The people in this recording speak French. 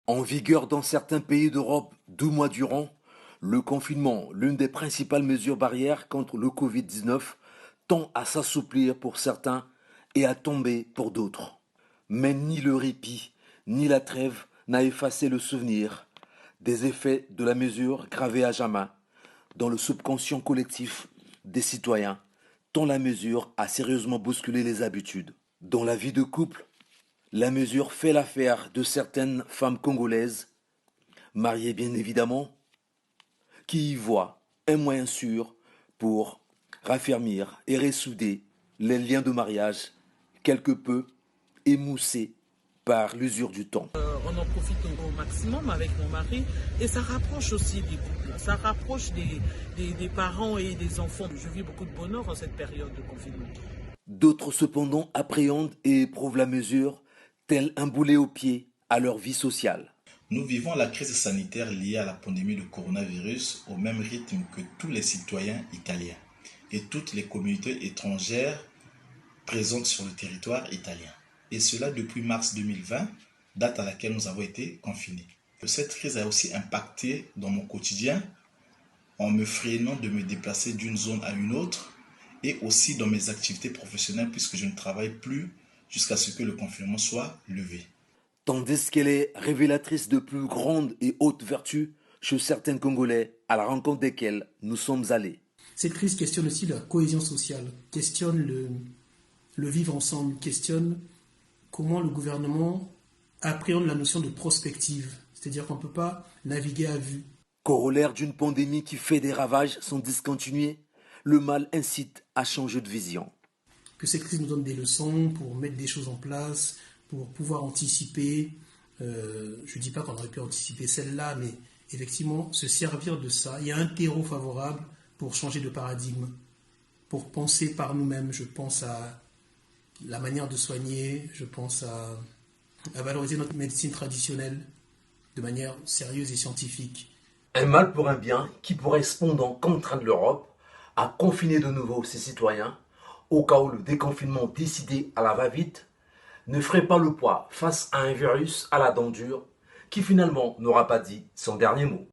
En vigueur dans certains pays d'Europe 2 mois durant, le confinement, l'une des principales mesures barrières contre le Covid-19, tend à s'assouplir pour certains et à tomber pour d'autres. Mais ni le répit, ni la trêve n'a effacé le souvenir des effets de la mesure gravée à jamais dans le subconscient collectif des citoyens, tant la mesure a sérieusement bousculé les habitudes. Dans la vie de couple, la mesure fait l'affaire de certaines femmes congolaises, mariées bien évidemment, qui y voient un moyen sûr pour raffermir et ressouder les liens de mariage quelque peu émoussés par l'usure du temps. On en profite au maximum avec mon mari et ça rapproche aussi des couples, ça rapproche des parents et des enfants. Je vis beaucoup de bonheur en cette période de confinement. D'autres cependant appréhendent et éprouvent la mesure tel un boulet au pied à leur vie sociale. Nous vivons la crise sanitaire liée à la pandémie de coronavirus au même rythme que tous les citoyens italiens et toutes les communautés étrangères présentes sur le territoire italien. Et cela depuis mars 2020, date à laquelle nous avons été confinés. Cette crise a aussi impacté dans mon quotidien en me freinant de me déplacer d'une zone à une autre et aussi dans mes activités professionnelles puisque je ne travaille plus jusqu'à ce que le confinement soit levé. Tandis qu'elle est révélatrice de plus grandes et hautes vertus chez certains Congolais à la rencontre desquels nous sommes allés. Cette crise questionne aussi la cohésion sociale, questionne le vivre ensemble, questionne comment le gouvernement appréhende la notion de prospective, c'est-à-dire qu'on ne peut pas naviguer à vue. Corollaire d'une pandémie qui fait des ravages sans discontinuer, le mal incite à changer de vision. Que cette crise nous donne des leçons pour mettre des choses en place, pour pouvoir anticiper. Je ne dis pas qu'on aurait pu anticiper celle-là, mais effectivement, se servir de ça. Il y a un terreau favorable pour changer de paradigme, pour penser par nous-mêmes. Je pense à la manière de soigner, je pense à valoriser notre médecine traditionnelle de manière sérieuse et scientifique. Un mal pour un bien qui pourrait cependant contraindre l'Europe à confiner de nouveau ses citoyens au cas où le déconfinement décidé à la va-vite ne ferait pas le poids face à un virus à la dent dure qui finalement n'aura pas dit son dernier mot.